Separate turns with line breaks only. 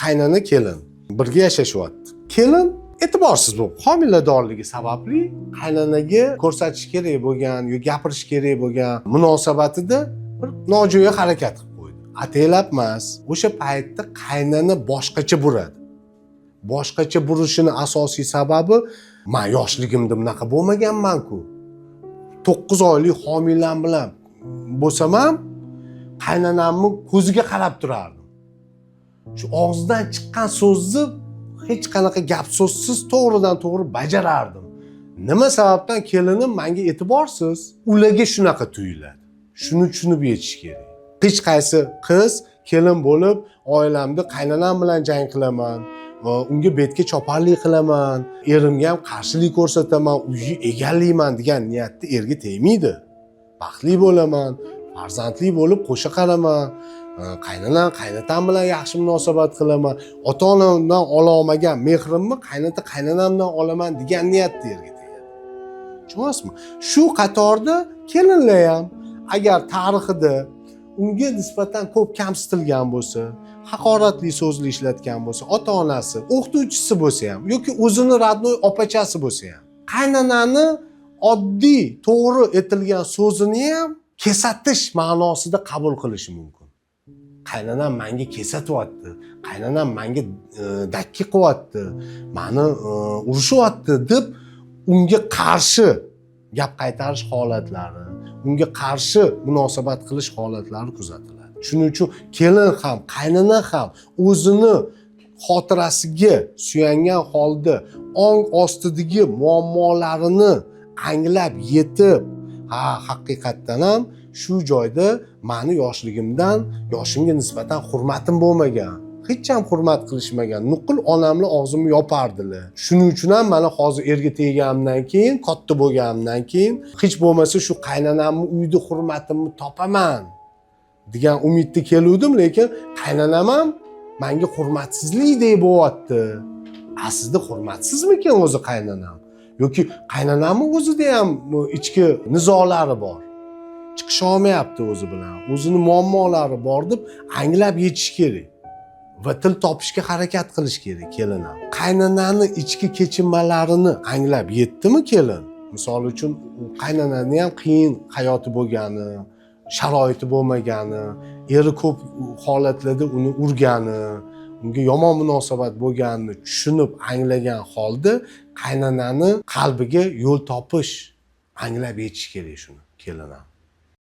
qaynona kelin birga yashashyapti. Kelin e'tiborsiz bo'lib, homiladorligi sababli qaynonaga ko'rsatish kerak bo'lgan yoki gapirish kerak bo'lgan munosabatida bir nojo'ya harakat qilib qo'ydi. Ataylab emas, o'sha paytda qaynona boshqacha buradi. Boshqacha burishini asosiy sababi men yoshligimda bunaqa bo'lmaganman-ku. 9 oylik homilam bilan bo'lsam ham qaynonamni ko'ziga qarab turardim. Shu og'zidan chiqqan so'zni hech qanaqa gap so'zsiz to'g'ridan to'g'ri bajarardim. Nima sababdan kelinim menga e'tiborsiz? Ularga shunaqa tuyuladi. Shuni tushunib yetish kerak. Hech qaysi qiz kelin bo'lib, oilamda qaynonam bilan jang qilaman, unga betga choparlik qilaman, erimga ham qarshilik ko'rsataman, uyni egallayman degan niyatda erga tegmaydi. Baxtli bo'laman, farzandli bo'lib qo'sha qaraman, qaynonam, qaynotam bilan yaxshi munosabat qilaman, ota-onamdan ola olmagan mehrimni qaynonamdan olaman degan niyatda erga tegadi. Tushunasizmi? Shu qatorda kelinlar ham agar tarixida unga nisbatan ko'p kamsitilgan bo'lsa, haqoratli so'zli ishlatgan bo'lsa, ota-onasi, o'qituvchisi bo'lsa ham yoki o'zini radnoy opachasi bo'lsa ham, qaynonani oddiy, to'g'ri aytilgan so'zini ham kesatish ma'nosida qabul qilishi mumkin. Qaynonam menga kesatyapti, qaynonam menga dakki qilyapti, meni urushyapti deb unga qarshi gap qaytarish holatlari, unga qarshi munosabat qilish holatlari kuzatiladi. Shuning uchun kelin ham, qaynona ham o'zini xotirasiga suyangan holda ong ostidagi muammolarini anglab yetib, haqiqatdan ham shu joyda meni yoshligimdan yoshimga nisbatan hurmatim bo'lmagan, hech ham hurmat qilishmagan, nuqul onamni og'zimni yopardilar. Shuning uchun ham mana hozir erga tegganimdan keyin, katta bo'lganimdan keyin hech bo'lmasa shu qaynonamni uyda hurmatimni topaman degan umidda keluvdim, lekin qaynonam ham menga hurmatsizlik deb bo'lyapti. Aslida hurmatsizmikan o'zi qaynonam? Yoki qaynonamni o'zida ham ichki nizolari bor. Chiqisha olmayapti o'zi bilan. O'zini muammolari bor deb anglab yetish kerak. Va til topishga harakat qilish kerak kelin ham. Qaynonani ichki kechinmalarini anglab yetdimi kelin? Misol uchun qaynonani ham qiyin hayoti bo'lgani, sharoiti bo'lmagani, eri ko'p holatlarda uni urgani, unga yomon munosabat bo'lganini tushunib, anglagan holda qaynonani qalbiga yo'l topish, anglab yetish kerak shuni kelin ham.